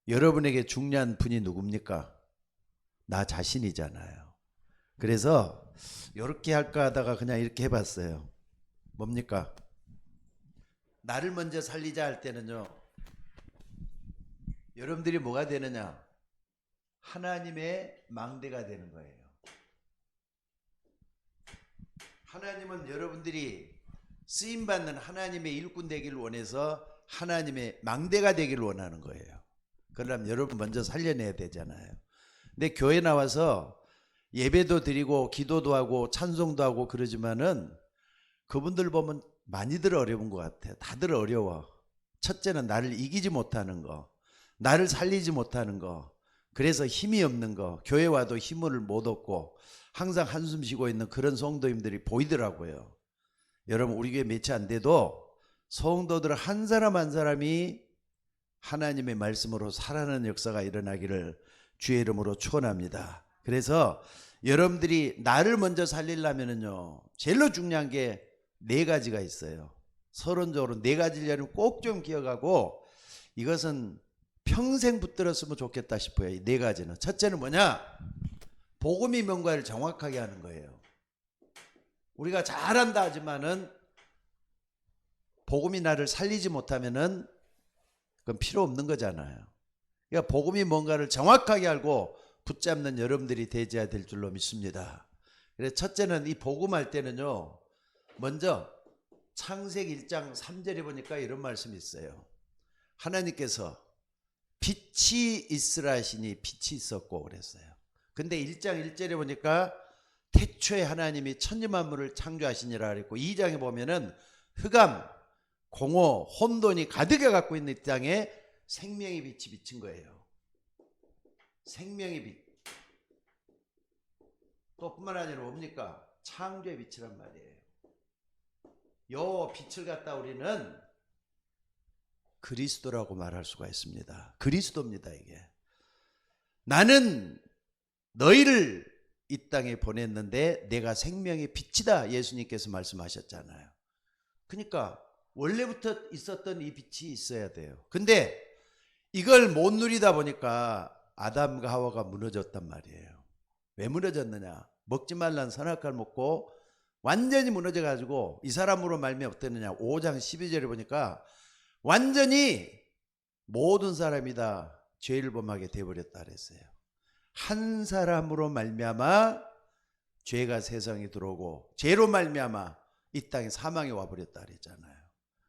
여러분에게 중요한 분이 누굽니까? 나 자신이잖아요. 그래서 이렇게 할까 하다가 그냥 이렇게 해봤어요. 뭡니까? 나를 먼저 살리자 할 때는요, 여러분들이 뭐가 되느냐? 하나님의 망대가 되는 거예요. 하나님은 여러분들이 쓰임받는 하나님의 일꾼 되기를 원해서 하나님의 망대가 되기를 원하는 거예요. 그러려면 여러분 먼저 살려내야 되잖아요. 근데 교회 나와서 예배도 드리고 기도도 하고 찬송도 하고 그러지만은 그분들 보면 많이들 어려운 것 같아요. 다들 어려워. 첫째는 나를 이기지 못하는 거, 나를 살리지 못하는 거, 그래서 힘이 없는 거, 교회 와도 힘을 못 얻고 항상 한숨 쉬고 있는 그런 성도님들이 보이더라고요. 여러분, 우리 교회 몇이 안 돼도 성도들 한 사람 한 사람이 하나님의 말씀으로 살아나는 역사가 일어나기를 주의 이름으로 축원합니다. 그래서 여러분들이 나를 먼저 살리려면요, 제일로 중요한 게 네 가지가 있어요. 서론적으로 네 가지를 꼭 좀 기억하고 이것은 평생 붙들었으면 좋겠다 싶어요. 이 네 가지는. 첫째는 뭐냐? 복음이 뭔가를 정확하게 하는 거예요. 우리가 잘한다 하지만은 복음이 나를 살리지 못하면은 그건 필요 없는 거잖아요. 그러니까 복음이 뭔가를 정확하게 알고 붙잡는 여러분들이 되어야 될 줄로 믿습니다. 그래서 첫째는 이 복음할 때는요, 먼저 창세기 1장 3절에 보니까 이런 말씀이 있어요. 하나님께서 빛이 있으라 하시니 빛이 있었고 그랬어요. 근데 1장 1절에 보니까 태초에 하나님이 천지만물을 창조하시니라 그랬고, 2장에 보면은 흑암, 공허, 혼돈이 가득해 갖고 있는 이 땅에 생명의 빛이 비친 거예요. 생명의 빛. 또 뿐만 아니라 뭡니까? 창조의 빛이란 말이에요. 요 빛을 갖다 우리는 그리스도라고 말할 수가 있습니다. 그리스도입니다, 이게. 나는 너희를 이 땅에 보냈는데 내가 생명의 빛이다, 예수님께서 말씀하셨잖아요. 그러니까 원래부터 있었던 이 빛이 있어야 돼요. 근데 이걸 못 누리다 보니까 아담과 하와가 무너졌단 말이에요. 왜 무너졌느냐? 먹지 말라는 선악과를 먹고 완전히 무너져 가지고 이 사람으로 말미암아 어땠느냐? 5장 12절에 보니까 완전히 모든 사람이 다 죄를 범하게 되어버렸다 그랬어요. 한 사람으로 말미암아 죄가 세상에 들어오고 죄로 말미암아 이 땅에 사망이 와버렸다 그랬잖아요.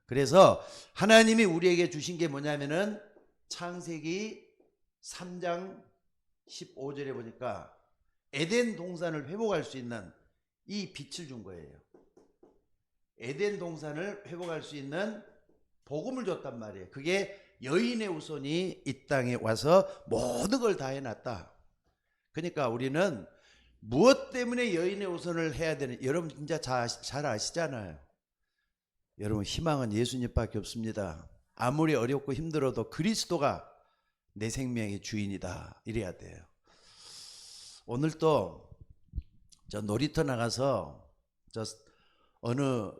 그래서 하나님이 우리에게 주신 게 뭐냐면은 창세기 3장 15절에 보니까 에덴 동산을 회복할 수 있는 이 빛을 준 거예요. 에덴 동산을 회복할 수 있는 복음을 줬단 말이에요. 그게 여인의 후손이 이 땅에 와서 모든 걸 다 해놨다. 그러니까 우리는 무엇 때문에 여인의 후손을 해야 되는, 여러분 진짜 잘 아시잖아요. 여러분, 희망은 예수님밖에 없습니다. 아무리 어렵고 힘들어도 그리스도가 내 생명의 주인이다, 이래야 돼요. 오늘 또 저 놀이터 나가서 저 어느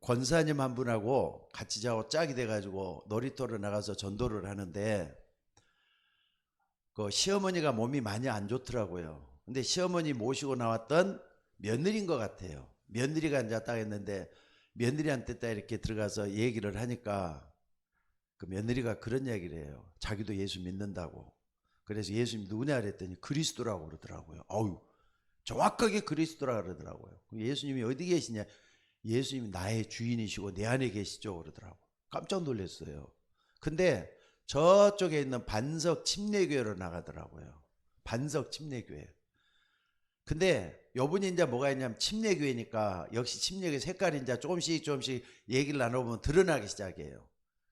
권사님 한 분하고 같이 저하고 짝이 돼가지고 놀이터로 나가서 전도를 하는데, 그 시어머니가 몸이 많이 안 좋더라고요. 근데 시어머니 모시고 나왔던 며느리인 것 같아요. 며느리가 이제 딱 했는데 며느리한테 딱 이렇게 들어가서 얘기를 하니까 그 며느리가 그런 얘기를 해요. 자기도 예수 믿는다고. 그래서 예수님 누구냐 그랬더니 그리스도라고 그러더라고요. 어우, 정확하게 그리스도라고 그러더라고요. 예수님이 어디 계시냐? 예수님이 나의 주인이시고 내 안에 계시죠, 그러더라고요. 깜짝 놀랐어요. 근데 저쪽에 있는 반석 침례교회로 나가더라고요. 반석 침례교회. 근데 요분이 이제 뭐가 있냐면 침례교회니까 역시 침례교회 색깔이 이제 조금씩 얘기를 나눠보면 드러나기 시작해요.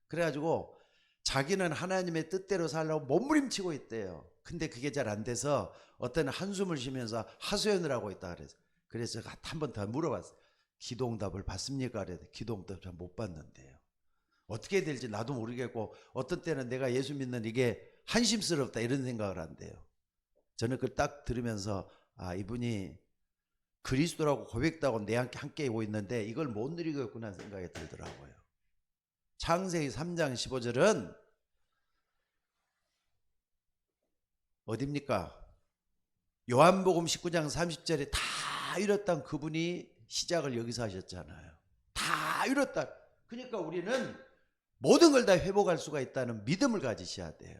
그래가지고 자기는 하나님의 뜻대로 살려고 몸부림치고 있대요. 근데 그게 잘 안 돼서 어떤 한숨을 쉬면서 하소연을 하고 있다 그래서 한 번 더 물어봤어요. 기도응답을 받습니까? 그래서 기도응답 잘 못 받는데요. 어떻게 될지 나도 모르겠고 어떤 때는 내가 예수 믿는 이게 한심스럽다 이런 생각을 한대요. 저는 그걸 딱 들으면서 아, 이분이 그리스도라고 고백도 하고 내 함께 오고 있는데 이걸 못 누리겠구나 하는 생각이 들더라고요. 창세기 3장 15절은 어딥니까? 요한복음 19장 30절에 다 이뤘던 그분이 시작을 여기서 하셨잖아요. 다 이뤘다. 그러니까 우리는 모든 걸 다 회복할 수가 있다는 믿음을 가지셔야 돼요.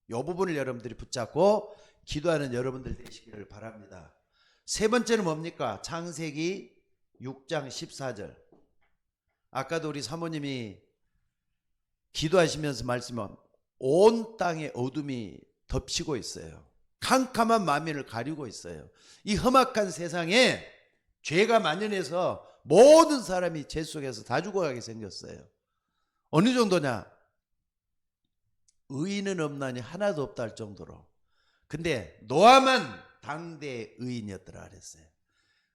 이 부분을 여러분들이 붙잡고 기도하는 여러분들 되시기를 바랍니다. 세 번째는 뭡니까? 창세기 6장 14절. 아까도 우리 사모님이 기도하시면서 말씀한 온 땅에 어둠이 덮치고 있어요. 캄캄한 만민을 가리고 있어요. 이 험악한 세상에 죄가 만연해서 모든 사람이 죄 속에서 다 죽어가게 생겼어요. 어느 정도냐? 의인은 없나니 하나도 없다 할 정도로. 근데 노아만 당대 의인이었더라 그랬어요.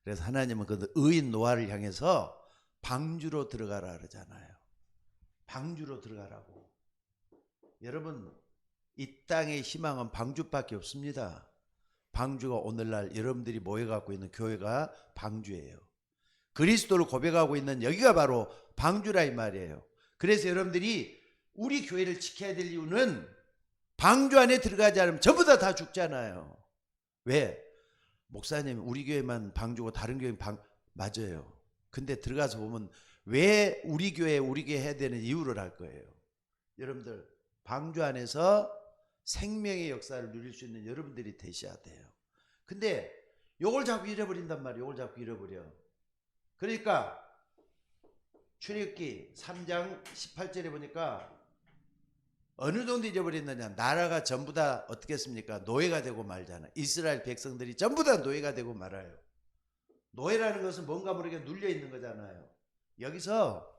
그래서 하나님은 그 의인 노아를 향해서 방주로 들어가라 그러잖아요. 방주로 들어가라고. 여러분, 이 땅의 희망은 방주밖에 없습니다. 방주가 오늘날 여러분들이 모여갖고 있는 교회가 방주예요. 그리스도를 고백하고 있는 여기가 바로 방주라 이 말이에요. 그래서 여러분들이 우리 교회를 지켜야 될 이유는 방주 안에 들어가지 않으면 전부 다 죽잖아요. 왜? 목사님 우리 교회만 방주고 다른 교회는 맞아요. 근데 들어가서 보면 왜 우리 교회 해야 되는 이유를 알 거예요. 여러분들 방주 안에서 생명의 역사를 누릴 수 있는 여러분들이 되셔야 돼요. 근데 요걸 자꾸 잃어버린단 말이에요. 요걸 자꾸 잃어버려. 그러니까 출애굽기 3장 18절에 보니까 어느 정도 잊어버렸느냐. 나라가 전부 다 어떻게 했습니까? 노예가 되고 말잖아. 이스라엘 백성들이 전부 다 노예가 되고 말아요. 노예라는 것은 뭔가 모르게 눌려 있는 거잖아요. 여기서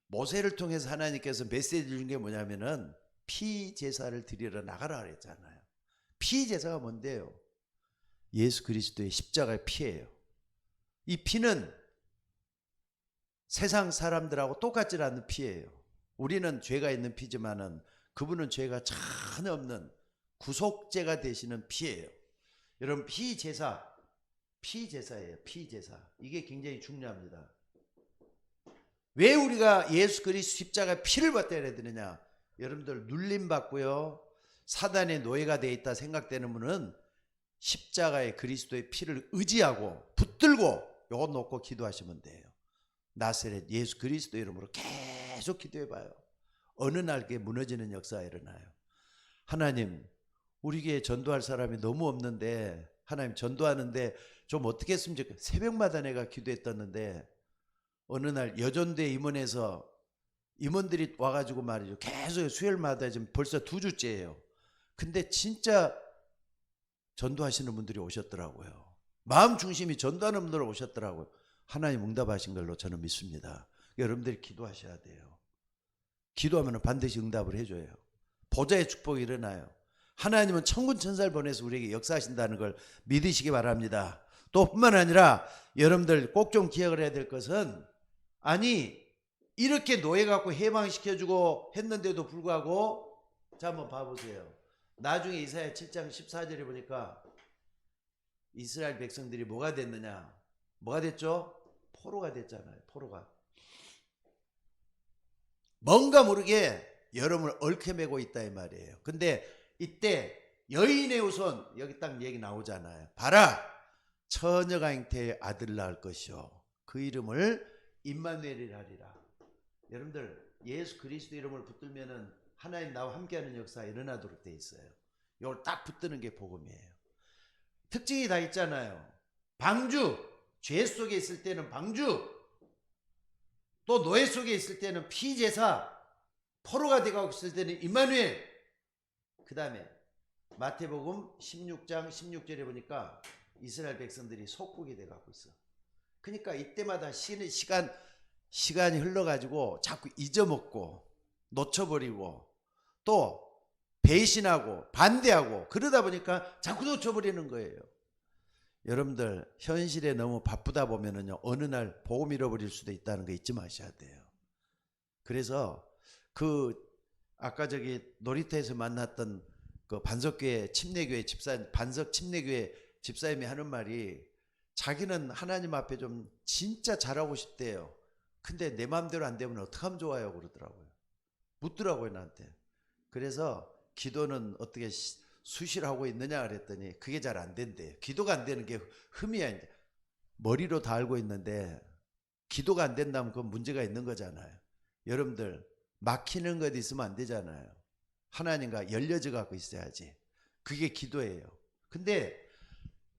모세를 통해서 하나님께서 메시지 준 게 뭐냐면은 피제사를 드리러 나가라 그랬잖아요. 피제사가 뭔데요? 예수 그리스도의 십자가의 피예요. 이 피는 세상 사람들하고 똑같지 않는 피예요. 우리는 죄가 있는 피지만은 그분은 죄가 전혀 없는 구속제가 되시는 피예요. 여러분 피제사예요. 피제사. 이게 굉장히 중요합니다. 왜 우리가 예수 그리스도 십자가 피를 받아야 되느냐? 여러분들 눌림받고요. 사단의 노예가 되어 있다 생각되는 분은 십자가의 그리스도의 피를 의지하고 붙들고 요거 놓고 기도하시면 돼요. 나사렛 예수 그리스도 이름으로 계속 기도해봐요. 어느 날 그게 무너지는 역사가 일어나요. 하나님 우리 교회에 전도할 사람이 너무 없는데 하나님 전도하는데 좀 어떻게 했으면 좋겠어요. 새벽마다 내가 기도했었는데 어느 날 여전대 임원에서 임원들이 와가지고 말이죠. 계속 수요일마다 지금 벌써 2주째예요. 근데 진짜 전도하시는 분들이 오셨더라고요. 마음 중심이 전도하는 분들 오셨더라고요. 하나님 응답하신 걸로 저는 믿습니다. 여러분들이 기도하셔야 돼요. 기도하면 반드시 응답을 해줘요. 보좌의 축복이 일어나요. 하나님은 천군 천사를 보내서 우리에게 역사하신다는 걸 믿으시기 바랍니다. 또 뿐만 아니라 여러분들 꼭 좀 기억을 해야 될 것은 아니 이렇게 노예 갖고 해방시켜주고 했는데도 불구하고 자 한번 봐보세요. 나중에 이사야 7장 14절에 보니까 이스라엘 백성들이 뭐가 됐느냐? 뭐가 됐죠? 포로가 됐잖아요. 포로가. 뭔가 모르게 여러분을 얽혀매고 있다 이 말이에요. 근데 이때 여인의 후손 여기 딱 얘기 나오잖아요. 봐라 처녀가 잉태의 아들 낳을 것이요 그 이름을 임마누엘이라 하리라. 여러분들 예수 그리스도 이름을 붙들면은 하나님 나와 함께하는 역사가 일어나도록 돼 있어요. 이걸 딱 붙드는 게 복음이에요. 특징이 다 있잖아요. 방주 죄 속에 있을 때는 방주, 또 노예 속에 있을 때는 피제사, 포로가 되고 있을 때는 임마누엘. 그 다음에 마태복음 16장 16절에 보니까 이스라엘 백성들이 속국이 돼가고 있어. 그러니까 이때마다 시간이 흘러가지고 자꾸 잊어먹고 놓쳐버리고 또 배신하고 반대하고 그러다 보니까 자꾸 놓쳐버리는 거예요. 여러분들 현실에 너무 바쁘다 보면은요 어느 날 복음 잃어버릴 수도 있다는 거 잊지 마셔야 돼요. 그래서 아까 저기 놀이터에서 만났던 그 반석교회 침례교회 집사님, 반석 침례교회 집사님이 하는 말이 자기는 하나님 앞에 좀 진짜 잘하고 싶대요. 근데 내 마음대로 안 되면 어떡하면 좋아요 그러더라고요. 묻더라고요 나한테. 그래서 기도는 어떻게 수시하고 있느냐 그랬더니 그게 잘 안 된대요. 기도가 안 되는 게 흠이야. 이제. 머리로 다 알고 있는데 기도가 안 된다면 그건 문제가 있는 거잖아요. 여러분들 막히는 것 있으면 안 되잖아요. 하나님과 열려져 갖고 있어야지. 그게 기도예요. 근데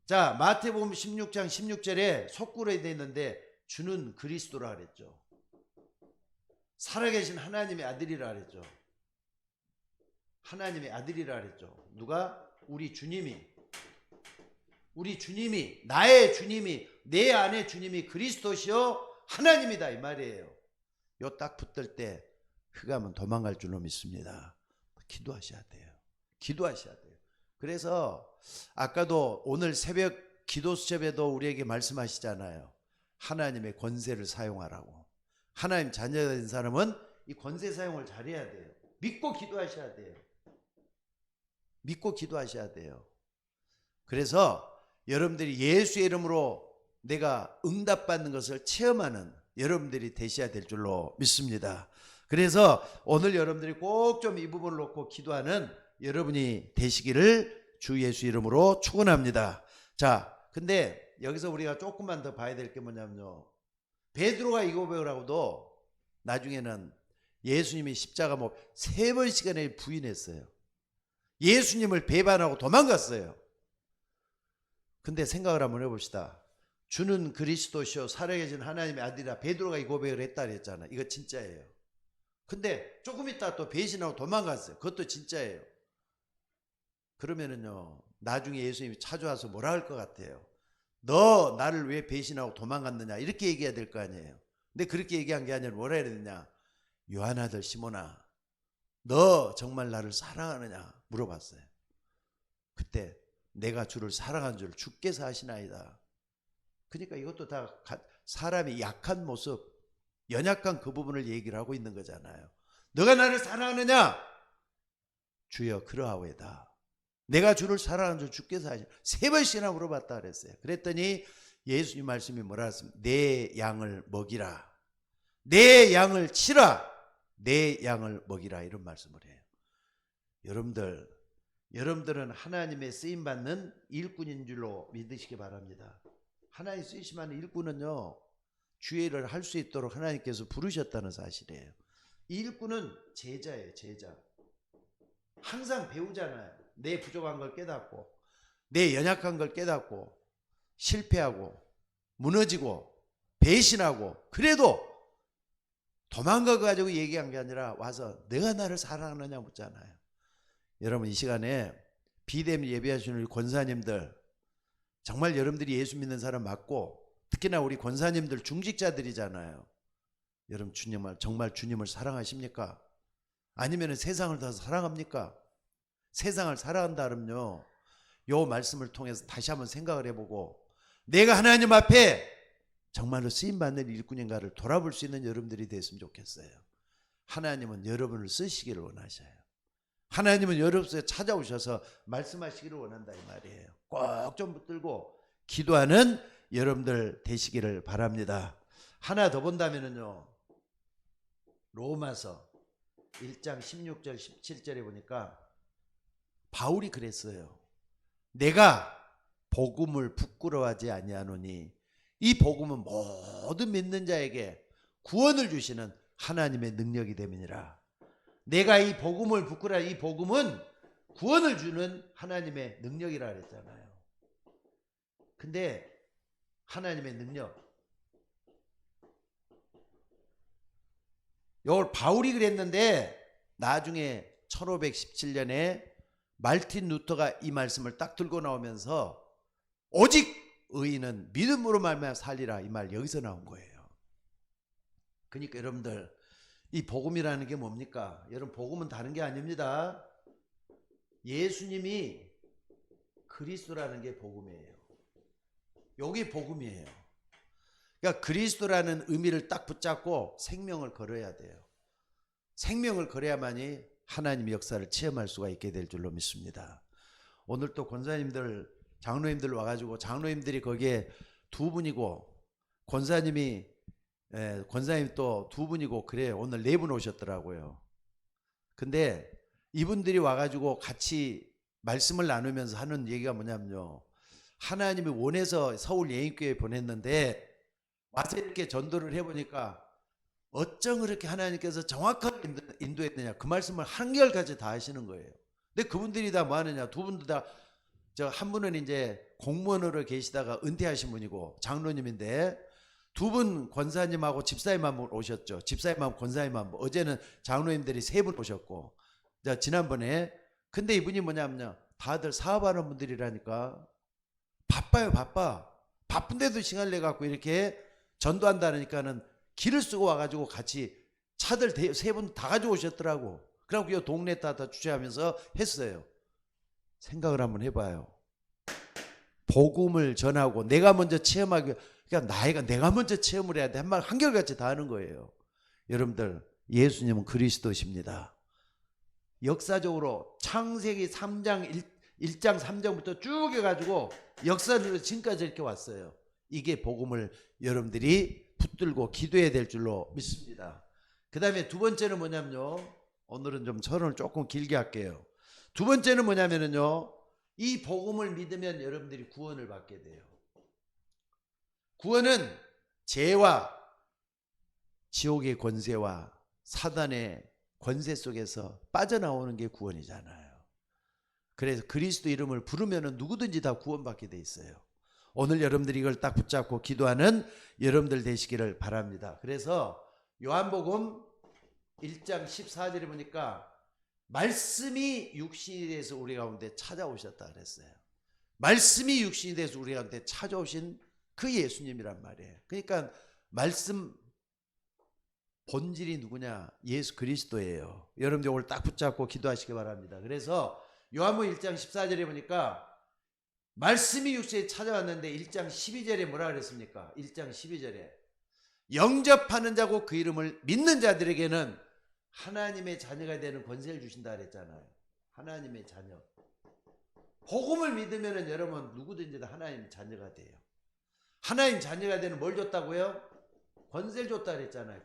자, 마태복음 16장 16절에 속구로 되어 있는데 주는 그리스도라 그랬죠. 살아계신 하나님의 아들이라 그랬죠. 하나님의 아들이라 그랬죠. 누가? 우리 주님이, 나의 주님이, 내 안에 주님이 그리스도시요 하나님이다 이 말이에요. 요 딱 붙들 때 흑암은 도망갈 줄로 믿습니다. 기도하셔야 돼요. 기도하셔야 돼요. 그래서 아까도 오늘 새벽 기도 수첩에도 우리에게 말씀하시잖아요. 하나님의 권세를 사용하라고. 하나님 자녀가 된 사람은 이 권세 사용을 잘해야 돼요. 믿고 기도하셔야 돼요. 믿고 기도하셔야 돼요. 그래서 여러분들이 예수의 이름으로 내가 응답받는 것을 체험하는 여러분들이 되셔야 될 줄로 믿습니다. 그래서 오늘 여러분들이 꼭 좀 이 부분을 놓고 기도하는 여러분이 되시기를 주 예수 이름으로 축원합니다. 자, 근데 여기서 우리가 조금만 더 봐야 될 게 뭐냐면요. 베드로가 이 고백을 하고도 나중에는 예수님이 십자가 못 3번씩이나 부인했어요. 예수님을 배반하고 도망갔어요. 근데 생각을 한번 해봅시다. 주는 그리스도시요 살아계신 하나님의 아들이라 베드로가 이 고백을 했다 그랬잖아. 이거 진짜예요. 근데 조금 있다 또 배신하고 도망갔어요. 그것도 진짜예요. 그러면은요 나중에 예수님이 찾아와서 뭐라 할 것 같아요? 너 나를 왜 배신하고 도망갔느냐 이렇게 얘기해야 될 거 아니에요. 근데 그렇게 얘기한 게 아니라 뭐라 해야 되느냐? 요한 아들 시몬아 너 정말 나를 사랑하느냐 물어봤어요. 그때 내가 주를 사랑한 줄 주께서 아시나이다. 그러니까 이것도 다 사람이 약한 모습, 연약한 그 부분을 얘기를 하고 있는 거잖아요. 너가 나를 사랑하느냐? 주여 그러하오이다. 내가 주를 사랑한 줄 주께서 아시나. 3번씩이나 물어봤다 그랬어요. 그랬더니 예수님 말씀이 뭐라 했습니까? 내 양을 먹이라. 내 양을 치라. 내 양을 먹이라 이런 말씀을 해요. 여러분들은 하나님의 쓰임받는 일꾼인 줄로 믿으시기 바랍니다. 하나님 쓰시면 일꾼은요 주의 일을 할 수 있도록 하나님께서 부르셨다는 사실이에요. 이 일꾼은 제자예요. 제자. 항상 배우잖아요. 내 부족한 걸 깨닫고 내 연약한 걸 깨닫고 실패하고 무너지고 배신하고 그래도 도망가 가지고 얘기한 게 아니라 와서 내가 나를 사랑하느냐 묻잖아요. 여러분 이 시간에 비대면 예배하시는 우리 권사님들 정말 여러분들이 예수 믿는 사람 맞고 특히나 우리 권사님들 중직자들이잖아요. 여러분 정말 주님을 사랑하십니까? 아니면 세상을 더 사랑합니까? 세상을 사랑한다 그러면요 요 말씀을 통해서 다시 한번 생각을 해보고 내가 하나님 앞에 정말로 쓰임받는 일꾼인가를 돌아볼 수 있는 여러분들이 됐으면 좋겠어요. 하나님은 여러분을 쓰시기를 원하셔요. 하나님은 여러분께 찾아오셔서 말씀하시기를 원한다 이 말이에요. 꼭 좀 붙들고 기도하는 여러분들 되시기를 바랍니다. 하나 더 본다면요 로마서 1장 16절 17절에 보니까 바울이 그랬어요. 내가 복음을 부끄러워하지 아니하노니 이 복음은 모든 믿는 자에게 구원을 주시는 하나님의 능력이 됨이니라. 내가 이 복음을 부끄러워 이 복음은 구원을 주는 하나님의 능력이라 그랬잖아요. 근데 하나님의 능력 이걸 바울이 그랬는데 나중에 1517년에 말틴 루터가 이 말씀을 딱 들고 나오면서 오직 의인은 믿음으로 말미암아 살리라 이 말 여기서 나온 거예요. 그러니까 여러분들 이 복음이라는 게 뭡니까? 여러분 복음은 다른 게 아닙니다. 예수님이 그리스도라는 게 복음이에요. 여기 복음이에요. 그러니까 그리스도라는 의미를 딱 붙잡고 생명을 걸어야 돼요. 생명을 걸어야만이 하나님의 역사를 체험할 수가 있게 될 줄로 믿습니다. 오늘 또 권사님들 장로님들 와가지고 장로님들이 거기에 2분이고 권사님이 또 2분이고 그래요. 오늘 4분 오셨더라고요. 근데 이분들이 와가지고 같이 말씀을 나누면서 하는 얘기가 뭐냐면요. 하나님이 원해서 서울 예인교회에 보냈는데 와서 이렇게 전도를 해보니까 어쩜 그렇게 하나님께서 정확하게 인도했느냐, 그 말씀을 한결같이 다 하시는 거예요. 근데 그분들이 다 뭐 하느냐, 두 분도 다, 한 분은 이제 공무원으로 계시다가 은퇴하신 분이고 장로님인데, 두 분 권사님하고 집사님만 오셨죠. 집사님하고 권사님만, 어제는 장로님들이 세 분 오셨고, 지난번에. 근데 이분이 뭐냐면요, 다들 사업하는 분들이라니까 바빠요. 바쁜데도 시간을 내갖고 이렇게 전도한다니까는 길을 쓰고 와가지고 같이 차들 세 분 다 가지고 오셨더라고. 그래갖고 이 동네 다 주최하면서 했어요. 생각을 한번 해봐요. 복음을 전하고 내가 먼저 체험하기, 그러니까 내가 먼저 체험을 해야 돼. 한 말 한결같이 다 하는 거예요. 여러분들, 예수님은 그리스도십니다. 역사적으로 창세기 3장 1장 3장부터 쭉 해가지고 역사적으로 지금까지 이렇게 왔어요. 이게 복음을 여러분들이 붙들고 기도해야 될 줄로 믿습니다. 그 다음에 두 번째는 뭐냐면요, 오늘은 좀 설을 조금 길게 할게요. 두 번째는 뭐냐면요, 이 복음을 믿으면 여러분들이 구원을 받게 돼요. 구원은 죄와 지옥의 권세와 사단의 권세 속에서 빠져나오는 게 구원이잖아요. 그래서 그리스도 이름을 부르면 누구든지 다 구원받게 돼 있어요. 오늘 여러분들이 이걸 딱 붙잡고 기도하는 여러분들 되시기를 바랍니다. 그래서 요한복음 1장 14절에 보니까 말씀이 육신이 돼서 우리 가운데 찾아오셨다 그랬어요. 말씀이 육신이 돼서 우리 가운데 찾아오신 그 예수님이란 말이에요. 그러니까 말씀 본질이 누구냐? 예수 그리스도예요. 여러분들 오늘 딱 붙잡고 기도하시기 바랍니다. 그래서 요한복음 1장 14절에 보니까 말씀이 육신에 찾아왔는데 1장 12절에 뭐라 그랬습니까? 1장 12절에 영접하는 자고 그 이름을 믿는 자들에게는 하나님의 자녀가 되는 권세를 주신다 그랬잖아요. 하나님의 자녀. 복음을 믿으면 여러분 누구든지 다 하나님의 자녀가 돼요. 하나님 자녀가 되는 뭘 줬다고요? 권세를 줬다 그랬잖아요.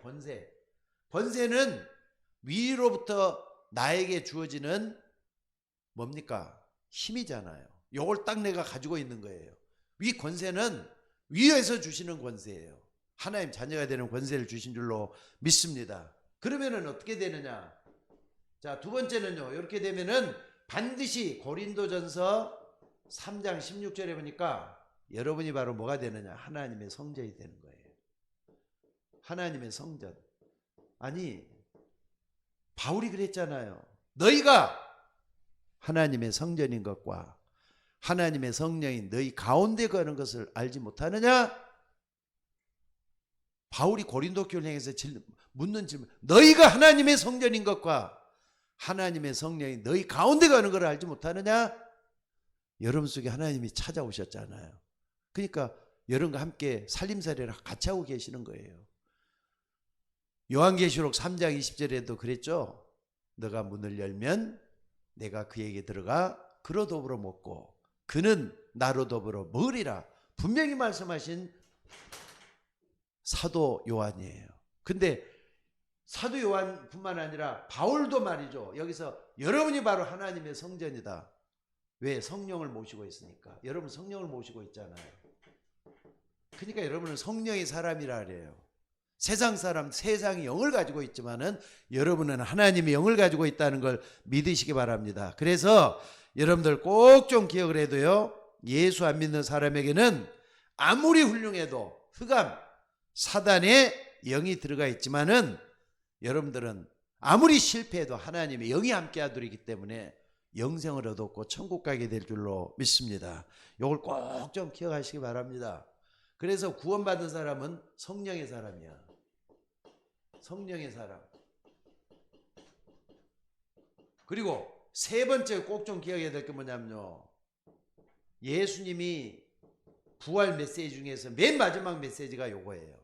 권세는 위로부터 나에게 주어지는 뭡니까? 힘이잖아요. 요걸 딱 내가 가지고 있는 거예요. 위 권세는 위에서 주시는 권세예요. 하나님 자녀가 되는 권세를 주신 줄로 믿습니다. 그러면은 어떻게 되느냐? 자, 두 번째는요, 이렇게 되면은 반드시 고린도전서 3장 16절에 보니까 여러분이 바로 뭐가 되느냐? 하나님의 성전이 되는 거예요. 하나님의 성전. 아니, 바울이 그랬잖아요. 너희가 하나님의 성전인 것과 하나님의 성령이 너희 가운데 거하는 것을 알지 못하느냐? 바울이 고린도 교회를 향해서 묻는 질문, 너희가 하나님의 성전인 것과 하나님의 성령이 너희 가운데 거하는 것을 알지 못하느냐? 여러분 속에 하나님이 찾아오셨잖아요. 그러니까 여러분과 함께 살림살이를 같이 하고 계시는 거예요. 요한계시록 3장 20절에도 그랬죠. 너가 문을 열면 내가 그에게 들어가 그로 더불어 먹고 그는 나로 더불어 먹으리라. 분명히 말씀하신 사도 요한이에요. 근데 사도 요한뿐만 아니라 바울도 말이죠. 여기서 여러분이 바로 하나님의 성전이다. 왜? 성령을 모시고 있으니까. 여러분 성령을 모시고 있잖아요. 그러니까 여러분은 성령의 사람이라 그래요. 세상 사람, 세상이 영을 가지고 있지만은 여러분은 하나님의 영을 가지고 있다는 걸 믿으시기 바랍니다. 그래서 여러분들 꼭 좀 기억을 해도요, 예수 안 믿는 사람에게는 아무리 훌륭해도 흑암, 사단의 영이 들어가 있지만은 여러분들은 아무리 실패해도 하나님의 영이 함께 하도록 때문에 영생을 얻었고 천국 가게 될 줄로 믿습니다. 이걸 꼭 좀 기억하시기 바랍니다. 그래서 구원받은 사람은 성령의 사람이야. 성령의 사람. 그리고 세 번째 꼭 좀 기억해야 될 게 뭐냐면요, 예수님이 부활 메시지 중에서 맨 마지막 메시지가 요거예요.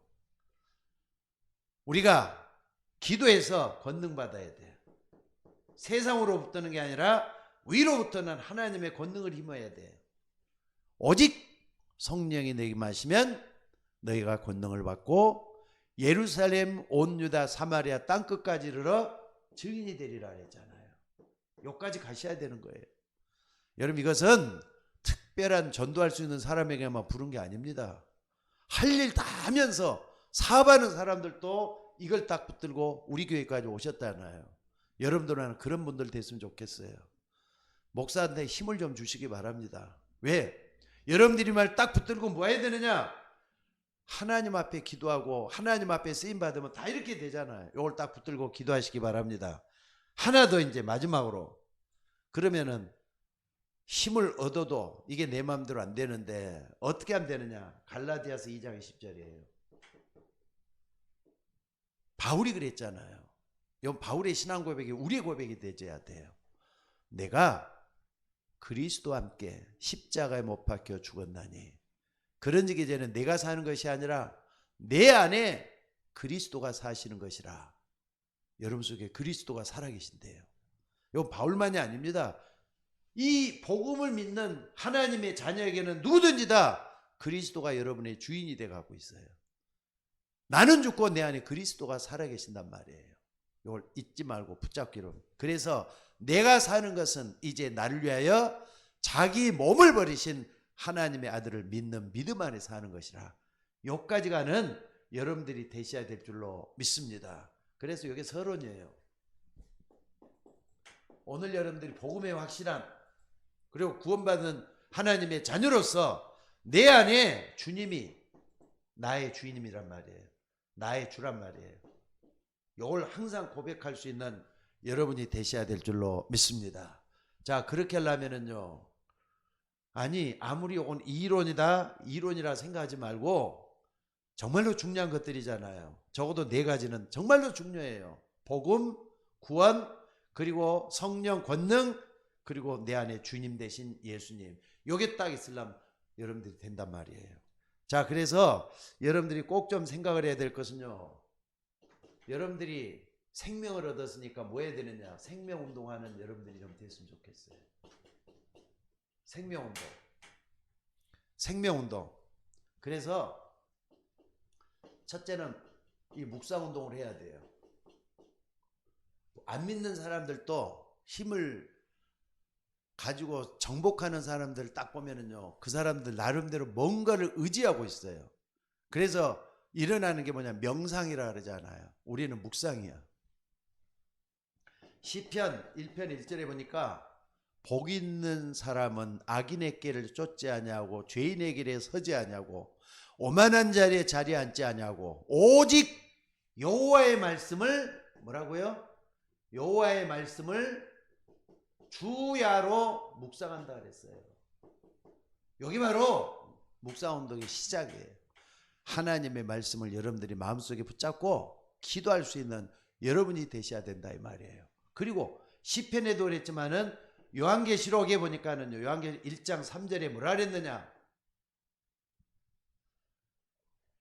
우리가 기도해서 권능 받아야 돼요. 세상으로부터는 게 아니라 위로부터는 하나님의 권능을 힘어야 돼요. 오직 성령이 너에게 마시면 너희가 권능을 받고 예루살렘 온 유다 사마리아 땅끝까지 이르러 증인이 되리라 했잖아요. 여기까지 가셔야 되는 거예요. 여러분, 이것은 특별한 전도할 수 있는 사람에게만 부른 게 아닙니다. 할 일 다 하면서 사업하는 사람들도 이걸 딱 붙들고 우리 교회까지 오셨잖아요. 여러분들은 그런 분들 됐으면 좋겠어요. 목사한테 힘을 좀 주시기 바랍니다. 왜? 여러분들이 말 딱 붙들고 뭐 해야 되느냐? 하나님 앞에 기도하고 하나님 앞에 쓰임 받으면 다 이렇게 되잖아요. 이걸 딱 붙들고 기도하시기 바랍니다. 하나 더 이제 마지막으로. 그러면은 힘을 얻어도 이게 내 마음대로 안 되는데 어떻게 하면 되느냐? 갈라디아서 2장 10절이에요. 바울이 그랬잖아요. 이건 바울의 신앙 고백이 우리의 고백이 되어야 돼요. 내가 그리스도와 함께 십자가에 못 박혀 죽었나니 그런즉 이제는 내가 사는 것이 아니라 내 안에 그리스도가 사시는 것이라. 여러분 속에 그리스도가 살아계신대요. 이건 바울만이 아닙니다. 이 복음을 믿는 하나님의 자녀에게는 누구든지 다 그리스도가 여러분의 주인이 돼가고 있어요. 나는 죽고 내 안에 그리스도가 살아계신단 말이에요. 이걸 잊지 말고 붙잡기로. 그래서 내가 사는 것은 이제 나를 위하여 자기 몸을 버리신 하나님의 아들을 믿는 믿음 안에 사는 것이라. 여기까지가는 여러분들이 되셔야 될 줄로 믿습니다. 그래서 이게 서론이에요. 오늘 여러분들이 복음의 확실한 그리고 구원받은 하나님의 자녀로서 내 안에 주님이 나의 주인님이란 말이에요. 나의 주란 말이에요. 이걸 항상 고백할 수 있는 여러분이 되셔야 될 줄로 믿습니다. 자, 그렇게 하려면은요, 아니 아무리 이건 이론이라 생각하지 말고 정말로 중요한 것들이잖아요. 적어도 4가지는 정말로 중요해요. 복음, 구원, 그리고 성령 권능, 그리고 내 안에 주님 되신 예수님. 요게 딱 있으려면 여러분들이 된단 말이에요. 자, 그래서 여러분들이 꼭 좀 생각을 해야 될 것은요, 여러분들이 생명을 얻었으니까 뭐 해야 되느냐? 생명운동하는 여러분들이 좀 됐으면 좋겠어요. 생명운동. 그래서 첫째는 이 묵상운동을 해야 돼요. 안 믿는 사람들도 힘을 가지고 정복하는 사람들 딱 보면은요, 그 사람들 나름대로 뭔가를 의지하고 있어요. 그래서 일어나는 게 뭐냐? 명상이라 그러잖아요. 우리는 묵상이야. 시편 1편 1절에 보니까 복 있는 사람은 악인의 길을 쫓지 아니하고 죄인의 길에 서지 아니하고 오만한 자리에 자리에 앉지 아니하고 오직 여호와의 말씀을 뭐라고요? 여호와의 말씀을 주야로 묵상한다 그랬어요. 여기 바로 묵상운동의 시작이에요. 하나님의 말씀을 여러분들이 마음속에 붙잡고 기도할 수 있는 여러분이 되셔야 된다 이 말이에요. 그리고 시편에도 그랬지만은 요한계시록에 보니까는요, 요한계시록 1장 3절에 뭐라 그랬느냐?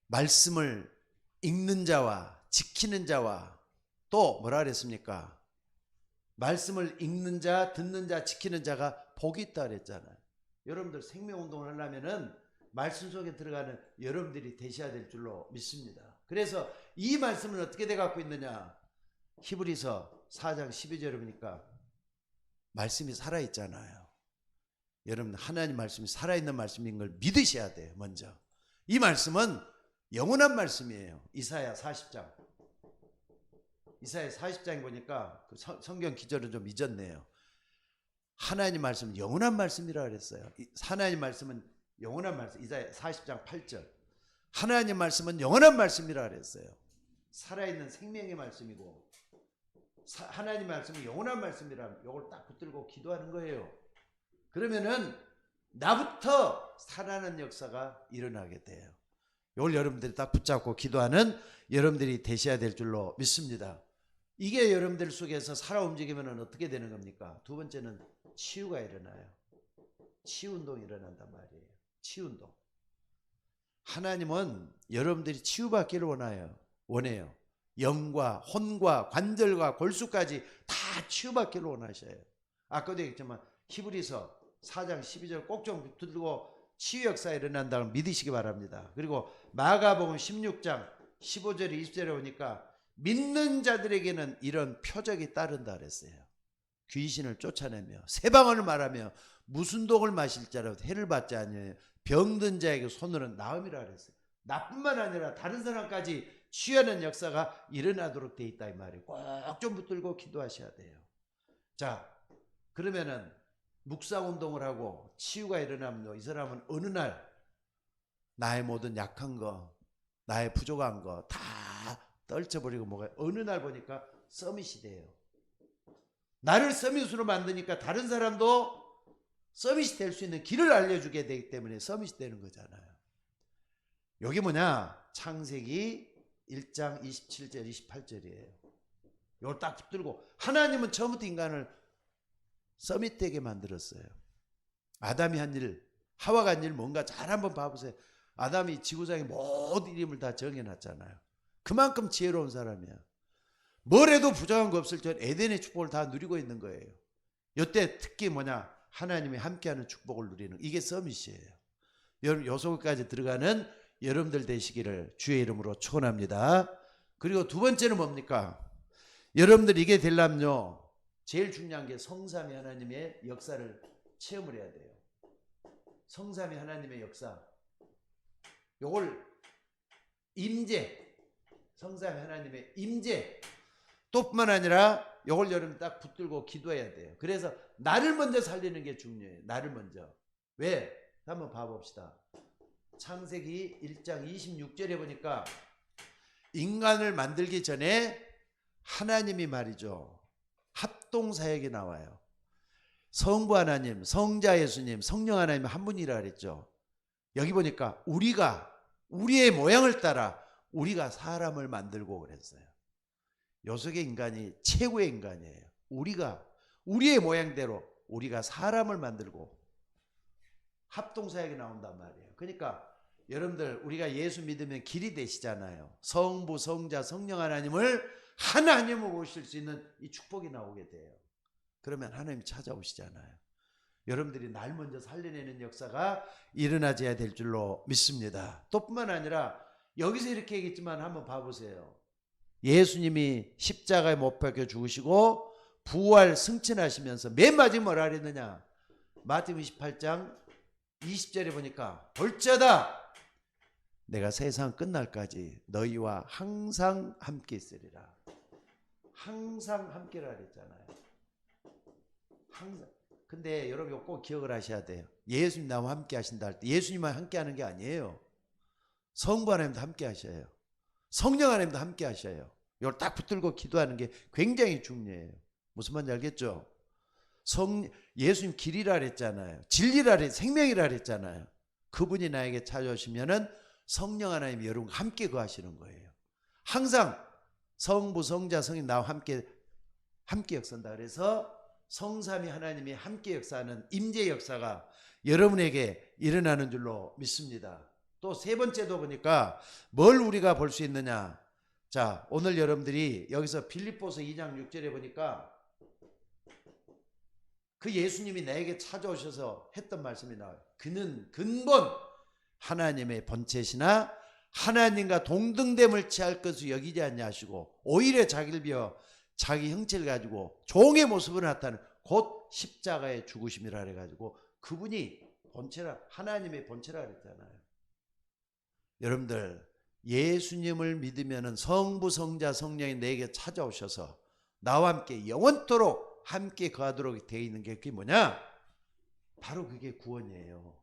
말씀을 읽는 자와 지키는 자와 또 뭐라 그랬습니까? 말씀을 읽는 자, 듣는 자, 지키는 자가 복이 있다 그랬잖아요. 여러분들 생명운동을 하려면은 말씀 속에 들어가는 여러분들이 되셔야 될 줄로 믿습니다. 그래서 이 말씀은 어떻게 돼 갖고 있느냐? 히브리서 4장 12절에 보니까 말씀이 살아있잖아요. 여러분, 하나님 말씀이 살아있는 말씀인 걸 믿으셔야 돼요. 먼저 이 말씀은 영원한 말씀이에요. 이사야 40장에 보니까 그 성경 기절을 좀 잊었네요. 하나님 말씀은 영원한 말씀이라 그랬어요. 하나님 말씀은 영원한 말씀. 이사야 40장 8절. 하나님 말씀은 영원한 말씀이라 그랬어요. 살아있는 생명의 말씀이고 하나님 말씀은 영원한 말씀이라면 이걸 딱 붙들고 기도하는 거예요. 그러면은 나부터 살아나는 역사가 일어나게 돼요. 이걸 여러분들이 딱 붙잡고 기도하는 여러분들이 되셔야 될 줄로 믿습니다. 이게 여러분들 속에서 살아 움직이면 어떻게 되는 겁니까? 두 번째는 치유가 일어나요. 치유운동이 일어난단 말이에요. 치유운동. 하나님은 여러분들이 치유받기를 원해요. 영과 혼과 관절과 골수까지 다 치유받기를 원하셔요. 아까도 얘기했지만 히브리서 4장 12절 꼭 좀 들고 치유 역사 일어난다고 믿으시기 바랍니다. 그리고 마가복음 16장 15절 20절에 오니까 믿는 자들에게는 이런 표적이 따른다 그랬어요. 귀신을 쫓아내며 새 방언을 말하며 무슨 독을 마실 자라도 해를 받지 아니하여 병든 자에게 손으로 나음이라 그랬어요. 나뿐만 아니라 다른 사람까지 취하는 역사가 일어나도록 돼 있다 이 말이에요. 꼭 좀 붙들고 기도하셔야 돼요. 자, 그러면은 묵상운동을 하고 치유가 일어나면 이 사람은 어느 날 나의 모든 약한 거, 나의 부족한 거 다 떨쳐버리고 뭐가 어느 날 보니까 서밋이 돼요. 나를 서밋으로 만드니까 다른 사람도 서밋이 될 수 있는 길을 알려주게 되기 때문에 서밋이 되는 거잖아요. 여기 뭐냐? 창세기 1장 27절 28절이에요. 이걸 딱 붙들고 하나님은 처음부터 인간을 서밋되게 만들었어요. 아담이 한 일, 하와가 한 일 뭔가 잘 한번 봐보세요. 아담이 지구상의 모든 이름을 다 정해놨잖아요. 그만큼 지혜로운 사람이야. 뭘 해도 부정한 거 없을 줄 에덴의 축복을 다 누리고 있는 거예요. 이때 특히 뭐냐? 하나님이 함께하는 축복을 누리는 이게 서밋이에요. 여러분 요소까지 들어가는 여러분들 되시기를 주의 이름으로 축원합니다. 그리고 두 번째는 뭡니까? 여러분들 이게 되려면요. 제일 중요한 게 성삼위 하나님의 역사를 체험을 해야 돼요. 성삼위 하나님의 역사. 요걸 임재, 성삼위 하나님의 임재 또 뿐만 아니라 요걸 여러분 딱 붙들고 기도해야 돼요. 그래서 나를 먼저 살리는 게 중요해요. 나를 먼저. 왜? 한번 봐봅시다. 창세기 1장 26절에 보니까 인간을 만들기 전에 하나님이 말이죠. 합동사역이 나와요. 성부 하나님, 성자 예수님, 성령 하나님 한 분이라 그랬죠. 여기 보니까 우리의 모양을 따라 우리가 사람을 만들고 그랬어요. 요속의 인간이 최고의 인간이에요. 우리의 모양대로 우리가 사람을 만들고 합동사역이 나온단 말이에요. 그러니까 여러분들 우리가 예수 믿으면 길이 되시잖아요. 성부, 성자, 성령 하나님을 하나님으로 모실 수 있는 이 축복이 나오게 돼요. 그러면 하나님이 찾아오시잖아요. 여러분들이 날 먼저 살려내는 역사가 일어나져야 될 줄로 믿습니다. 또 뿐만 아니라 여기서 이렇게 얘기했지만 한번 봐보세요. 예수님이 십자가에 못 박혀 죽으시고 부활 승천하시면서 맨 마지막에 뭐라 그랬느냐? 마태복음 28장 20절에 보니까 볼자다 내가 세상 끝날까지 너희와 항상 함께 있으리라. 항상 함께라 그랬잖아요. 항상. 근데 여러분 이거 꼭 기억을 하셔야 돼요. 예수님 나와 함께 하신다 할 때 예수님만 함께 하는 게 아니에요. 성부 하나님도 함께 하셔요. 성령 하나님도 함께 하셔요. 이걸 딱 붙들고 기도하는 게 굉장히 중요해요. 무슨 말인지 알겠죠? 예수님 길이라 그랬잖아요. 진리라 그랬, 생명이라 그랬잖아요. 그분이 나에게 찾아오시면은 성령 하나님이 여러분과 함께 거하시는 거예요. 항상 성부, 성자, 성인 나와 함께 역사한다. 그래서 성삼위 하나님이 함께 역사하는 임재 역사가 여러분에게 일어나는 줄로 믿습니다. 또 세 번째도 보니까 뭘 우리가 볼 수 있느냐? 자, 오늘 여러분들이 여기서 빌립보서 2장 6절에 보니까 그 예수님이 나에게 찾아오셔서 했던 말씀이 나와요. 그는 근본 하나님의 본체시나 하나님과 동등됨을 취할 것을 여기지 않냐시고 오히려 자기를 비워 자기 형체를 가지고 종의 모습을 나타내는 곧 십자가의 죽으심이라 해가지고 그분이 본체라 하나님의 본체라 그랬잖아요. 여러분들 예수님을 믿으면 성부 성자 성령이 내게 찾아오셔서 나와 함께 영원토록 함께 거하도록 되어 있는 게 그게 뭐냐? 바로 그게 구원이에요.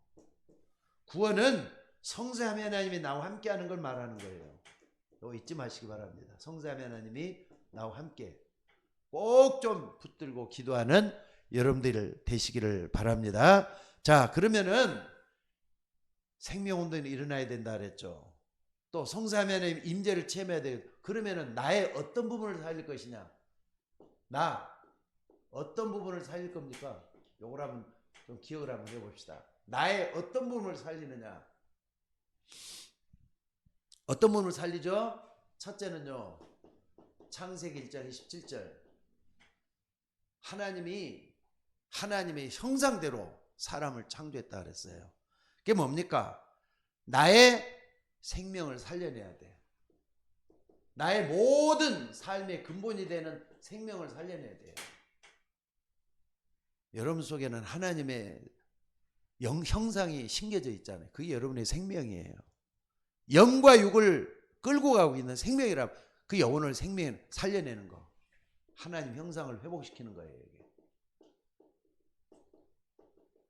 구원은 성삼위 하나님이 나와 함께 하는 걸 말하는 거예요. 이거 잊지 마시기 바랍니다. 성삼위 하나님이 나와 함께 꼭 좀 붙들고 기도하는 여러분들 되시기를 바랍니다. 자, 그러면은 생명운동이 일어나야 된다 그랬죠. 또 성삼위 하나님 임재를 체험해야 돼요. 그러면은 나의 어떤 부분을 살릴 것이냐? 어떤 부분을 살릴 겁니까? 요걸 한번 좀 기억을 한번 해봅시다. 나의 어떤 부분을 살리느냐? 어떤 부분을 살리죠? 첫째는요, 창세기 1장 27절. 하나님의 형상대로 사람을 창조했다 그랬어요. 그게 뭡니까? 나의 생명을 살려내야 돼. 나의 모든 삶의 근본이 되는 생명을 살려내야 돼요. 여러분 속에는 하나님의 형상이 심겨져 있잖아요. 그게 여러분의 생명이에요. 영과 육을 끌고 가고 있는 생명이라 그 영혼을 생명 살려내는 거. 하나님 형상을 회복시키는 거예요. 이게.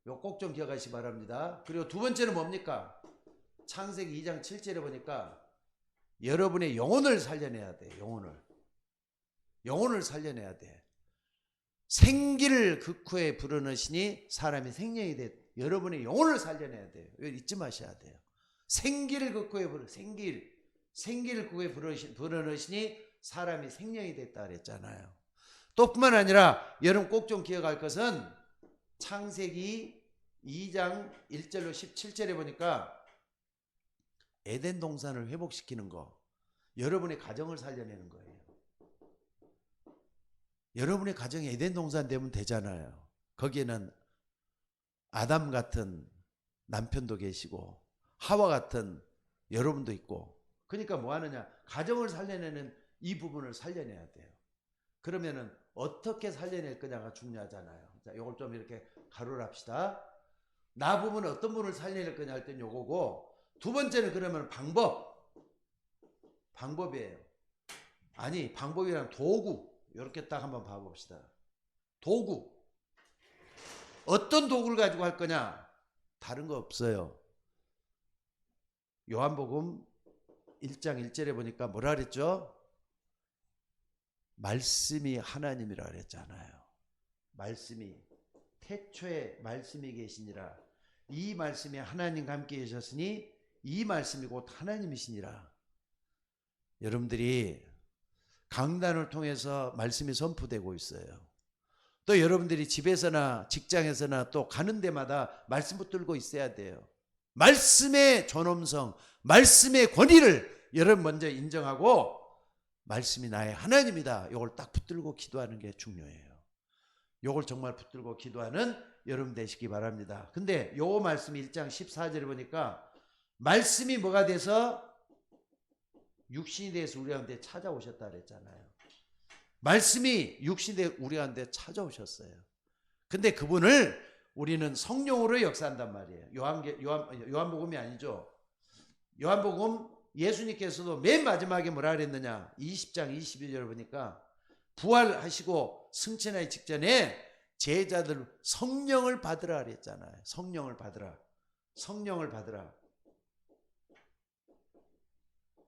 요 꼭 좀 기억하시기 바랍니다. 그리고 두 번째는 뭡니까? 창세기 2장 7절에 보니까 여러분의 영혼을 살려내야 돼. 영혼을 살려내야 돼. 생기를 극후에 불어넣으시니 사람이 생명이 돼. 여러분의 영혼을 살려내야 돼요. 잊지 마셔야 돼요. 생기를 극후에 불어넣으시니 사람이 생명이 됐다 그랬잖아요. 또 뿐만 아니라 여러분 꼭 좀 기억할 것은 창세기 2장 1절로 17절에 보니까 에덴 동산을 회복시키는 거, 여러분의 가정을 살려내는 거예요. 여러분의 가정이 에덴 동산 되면 되잖아요. 거기에는 아담 같은 남편도 계시고 하와 같은 여러분도 있고, 그러니까 뭐 하느냐, 가정을 살려내는 이 부분을 살려내야 돼요. 그러면은 어떻게 살려낼 거냐가 중요하잖아요. 자, 이걸 좀 이렇게 가로를 합시다. 나 부분은 어떤 부분을 살려낼 거냐 할 땐 요거고, 두 번째는 그러면 방법이에요. 아니, 방법이란 도구. 이렇게 딱 한번 봐봅시다. 도구. 어떤 도구를 가지고 할 거냐? 다른 거 없어요. 요한복음 1장 1절에 보니까 뭐라 그랬죠? 말씀이 하나님이라 그랬잖아요. 말씀이 태초에 말씀이 계시니라. 이 말씀이 하나님과 함께 계셨으니 이 말씀이 곧 하나님이시니라. 여러분들이 강단을 통해서 말씀이 선포되고 있어요. 또 여러분들이 집에서나 직장에서나 또 가는 데마다 말씀 붙들고 있어야 돼요. 말씀의 존엄성, 말씀의 권위를 여러분 먼저 인정하고 말씀이 나의 하나님이다. 이걸 딱 붙들고 기도하는 게 중요해요. 이걸 정말 붙들고 기도하는 여러분 되시기 바랍니다. 근데 요 말씀이 1장 14절에 보니까 말씀이 뭐가 돼서 육신이 돼서 우리한테 찾아오셨다 그랬잖아요. 말씀이 육신이 돼 우리한테 찾아오셨어요. 근데 그분을 우리는 성령으로 역사한단 말이에요. 요한복음이 아니죠. 요한복음 예수님께서도 맨 마지막에 뭐라 그랬느냐, 20장 21절을 보니까 부활하시고 승천하기 직전에 제자들 성령을 받으라 그랬잖아요. 성령을 받으라.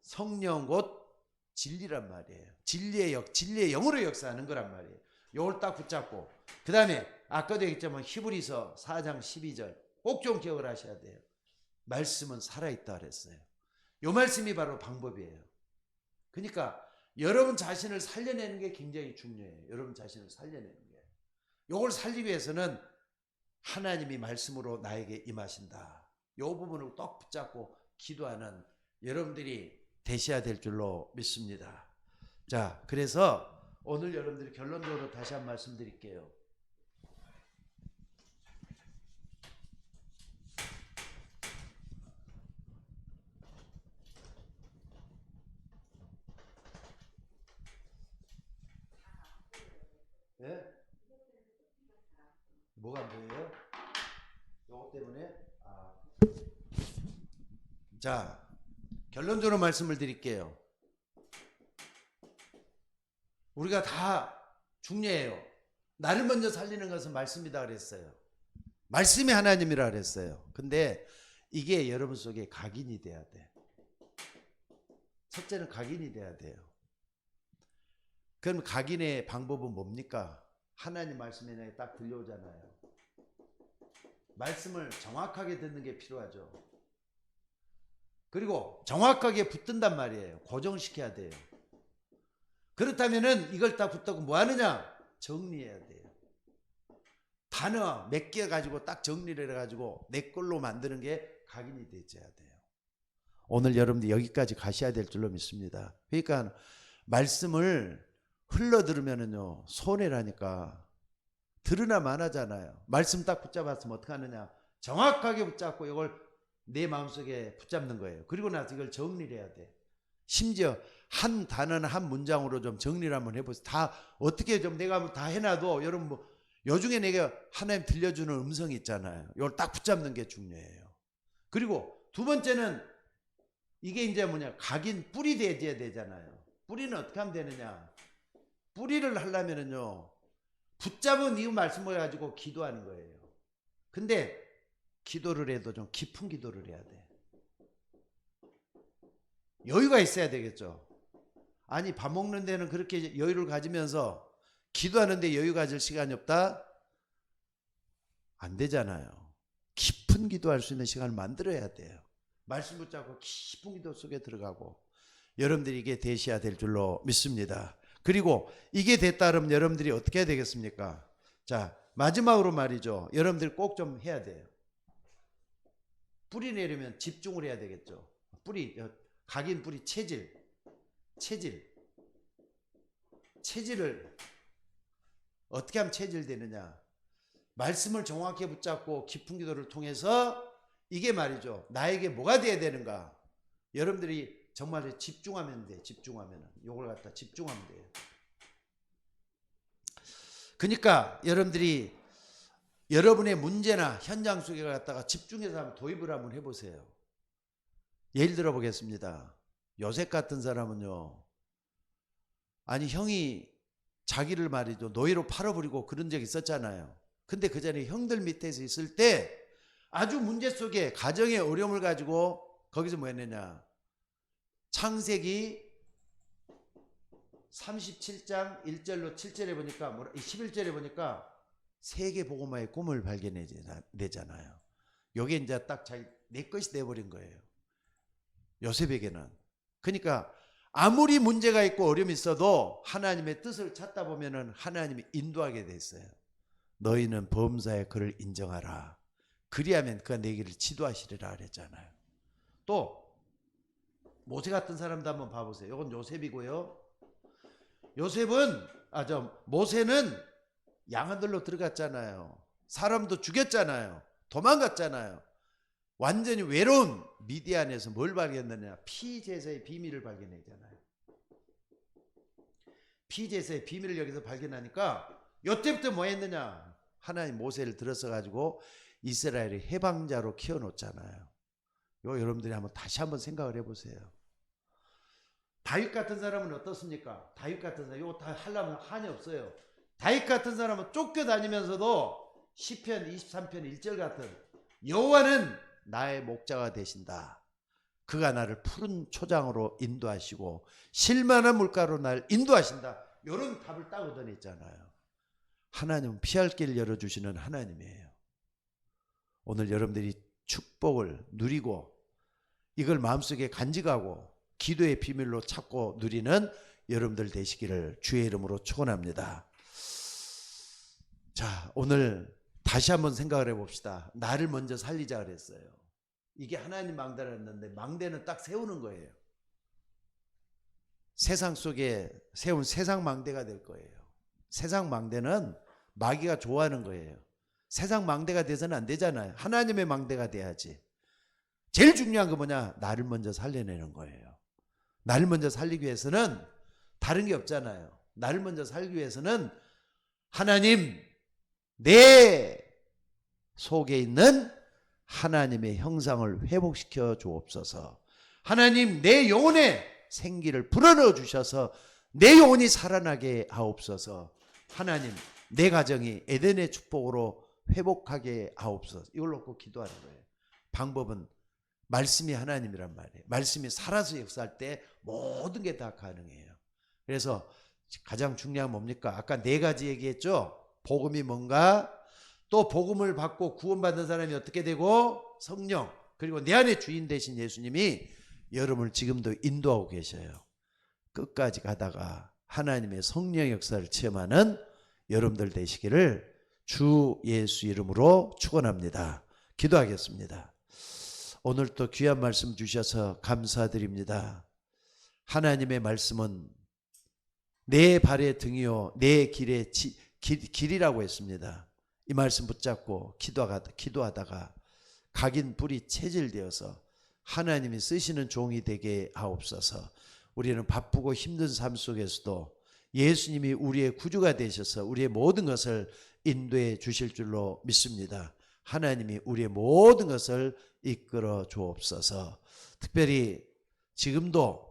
성령 곧 진리란 말이에요. 진리의 영으로 역사하는 거란 말이에요. 이걸 딱 붙잡고, 그 다음에 아까도 얘기했지만 히브리서 4장 12절 꼭 좀 기억을 하셔야 돼요. 말씀은 살아있다 그랬어요. 이 말씀이 바로 방법이에요. 그러니까 여러분 자신을 살려내는 게 굉장히 중요해요. 여러분 자신을 살려내는 게. 이걸 살리기 위해서는 하나님이 말씀으로 나에게 임하신다. 이 부분을 딱 붙잡고 기도하는 여러분들이 되셔야 될 줄로 믿습니다. 자, 그래서 오늘 여러분들이 결론적으로 다시 한 말씀 드릴게요. 네? 뭐가 뭐예요? 요거 때문에? 자, 결론적으로 말씀을 드릴게요. 우리가 다 중요해요. 나를 먼저 살리는 것은 말씀이다 그랬어요. 말씀이 하나님이라 그랬어요. 근데 이게 여러분 속에 각인이 돼야 돼. 첫째는 각인이 돼야 돼요. 그럼 각인의 방법은 뭡니까? 하나님 말씀이 내게 딱 들려오잖아요. 말씀을 정확하게 듣는 게 필요하죠. 그리고 정확하게 붙든단 말이에요. 고정시켜야 돼요. 그렇다면은 이걸 딱 붙들고 뭐 하느냐? 정리해야 돼요. 단어 몇 개 가지고 딱 정리를 해가지고 내 걸로 만드는 게 각인이 되어야 돼요. 오늘 여러분들 여기까지 가셔야 될 줄로 믿습니다. 그러니까 말씀을 흘러 들으면은요 손해라니까. 들으나 마나잖아요. 말씀 딱 붙잡았으면 어떻게 하느냐? 정확하게 붙잡고 이걸 내 마음속에 붙잡는 거예요. 그리고 나서 이걸 정리를 해야 돼. 심지어 한 단어나 한 문장으로 좀 정리를 한번 해보세요. 다 어떻게 좀 내가 다 해놔도 여러분 뭐 요중에 내가 하나님 들려주는 음성이 있잖아요. 이걸 딱 붙잡는 게 중요해요. 그리고 두 번째는 이게 이제 뭐냐, 각인 뿌리 대줘야 되잖아요. 뿌리는 어떻게 하면 되느냐, 뿌리를 하려면은요, 붙잡은 이 말씀을 가지고 기도하는 거예요. 근데 기도를 해도 좀 깊은 기도를 해야 돼. 여유가 있어야 되겠죠. 아니, 밥 먹는 데는 그렇게 여유를 가지면서 기도하는데 여유 가질 시간이 없다? 안 되잖아요. 깊은 기도할 수 있는 시간을 만들어야 돼요. 말씀 붙잡고 깊은 기도 속에 들어가고, 여러분들이 이게 되셔야 될 줄로 믿습니다. 그리고 이게 됐다 그러면 여러분들이 어떻게 해야 되겠습니까? 자, 마지막으로 말이죠. 여러분들이 꼭 좀 해야 돼요. 뿌리 내려면 집중을 해야 되겠죠. 뿌리, 각인 뿌리 체질을 어떻게 하면 체질되느냐, 말씀을 정확히 붙잡고 깊은 기도를 통해서 이게 말이죠, 나에게 뭐가 돼야 되는가. 여러분들이 정말 집중하면 돼. 집중하면 요걸 갖다 집중하면 돼요. 그러니까 여러분들이 여러분의 문제나 현장 속에 갖다가 집중해서 한번 도입을 한번 해보세요. 예를 들어 보겠습니다. 요셉 같은 사람은요, 아니 형이 자기를 말이죠, 노예로 팔아버리고 그런 적이 있었잖아요. 근데 그 전에 형들 밑에서 있을 때 아주 문제 속에 가정의 어려움을 가지고 거기서 뭐 했느냐, 창세기 37장 1절로 7절에 보니까 11절에 보니까 세계 복음화의 꿈을 발견내잖아요. 요게 이제 딱 자기 내 것이 돼버린 거예요, 요셉에게는. 그러니까 아무리 문제가 있고 어려움이 있어도 하나님의 뜻을 찾다 보면은 하나님이 인도하게 돼 있어요. 너희는 범사의 그를 인정하라. 그리하면 그가 내 길을 지도하시리라 그랬잖아요. 또 모세 같은 사람도 한번 봐보세요. 이건 요셉이고요. 모세는 양아들로 들어갔잖아요. 사람도 죽였잖아요. 도망갔잖아요. 완전히 외로운 미디안에서 뭘 발견했느냐, 피제사의 비밀을 발견했잖아요. 피제사의 비밀을 여기서 발견하니까 이때부터 뭐 했느냐, 하나님 모세를 들어서 가지고 이스라엘의 해방자로 키워놓잖아요. 이거 여러분들이 다시 한번 생각을 해보세요. 다윗 같은 사람은 어떻습니까? 다윗 같은 사람, 이거 다 하려면 한이 없어요. 다윗 같은 사람은 쫓겨다니면서도 시편 23편 1절 같은, 여호와는 나의 목자가 되신다. 그가 나를 푸른 초장으로 인도하시고 실만한 물가로 나를 인도하신다. 이런 답을 딱 얻어냈잖아요. 하나님은 피할 길을 열어주시는 하나님이에요. 오늘 여러분들이 축복을 누리고 이걸 마음속에 간직하고 기도의 비밀로 찾고 누리는 여러분들 되시기를 주의 이름으로 축원합니다. 자, 오늘 다시 한번 생각을 해봅시다. 나를 먼저 살리자 그랬어요. 이게 하나님 망대라는데, 망대는 딱 세우는 거예요. 세상 속에 세운 세상 망대가 될 거예요. 세상 망대는 마귀가 좋아하는 거예요. 세상 망대가 돼서는 안 되잖아요. 하나님의 망대가 돼야지. 제일 중요한 거 뭐냐, 나를 먼저 살려내는 거예요. 나를 먼저 살리기 위해서는 다른 게 없잖아요. 나를 먼저 살기 위해서는 하나님, 내 속에 있는 하나님의 형상을 회복시켜 주옵소서. 하나님, 내 영혼에 생기를 불어넣어 주셔서 내 영혼이 살아나게 하옵소서. 하나님, 내 가정이 에덴의 축복으로 회복하게 하옵소서. 이걸 놓고 기도하는 거예요. 방법은 말씀이 하나님이란 말이에요. 말씀이 살아서 역사할 때 모든 게 다 가능해요. 그래서 가장 중요한 뭡니까? 아까 네 가지 얘기했죠. 복음이 뭔가, 또 복음을 받고 구원받는 사람이 어떻게 되고, 성령, 그리고 내 안에 주인 되신 예수님이 여러분을 지금도 인도하고 계셔요. 끝까지 가다가 하나님의 성령 역사를 체험하는 여러분들 되시기를 주 예수 이름으로 축원합니다. 기도하겠습니다. 오늘 또 귀한 말씀 주셔서 감사드립니다. 하나님의 말씀은 내 발의 등이요 내 길의 길이라고 했습니다. 이 말씀 붙잡고 기도하다가 각인 뿌리 체질되어서 하나님이 쓰시는 종이 되게 하옵소서. 우리는 바쁘고 힘든 삶 속에서도 예수님이 우리의 구주가 되셔서 우리의 모든 것을 인도해 주실 줄로 믿습니다. 하나님이 우리의 모든 것을 이끌어 주옵소서. 특별히 지금도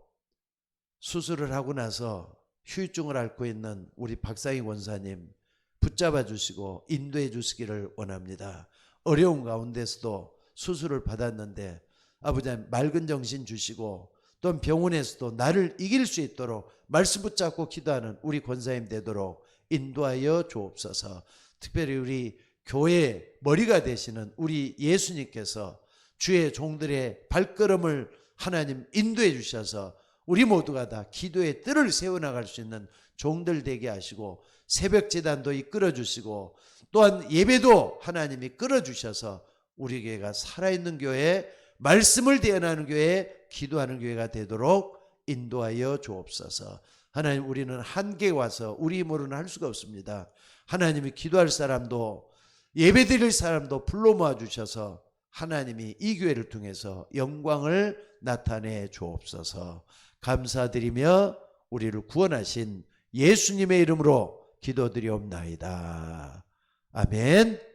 수술을 하고 나서 후유증을 앓고 있는 우리 박상희 권사님 붙잡아 주시고 인도해 주시기를 원합니다. 어려운 가운데서도 수술을 받았는데 아버지 맑은 정신 주시고 또한 병원에서도 나를 이길 수 있도록 말씀 붙잡고 기도하는 우리 권사님 되도록 인도하여 주옵소서. 특별히 우리 교회의 머리가 되시는 우리 예수님께서 주의 종들의 발걸음을 하나님 인도해 주셔서 우리 모두가 다 기도의 뜰을 세워나갈 수 있는 종들 되게 하시고 새벽 제단도 이끌어 주시고 또한 예배도 하나님이 끌어주셔서 우리 교회가 살아있는 교회, 말씀을 대언하는 교회, 기도하는 교회가 되도록 인도하여 주옵소서. 하나님, 우리는 한계에 와서 우리 힘으로는 할 수가 없습니다. 하나님이 기도할 사람도 예배 드릴 사람도 불러 모아 주셔서 하나님이 이 교회를 통해서 영광을 나타내 주옵소서. 감사드리며 우리를 구원하신 예수님의 이름으로 기도드리옵나이다. 아멘.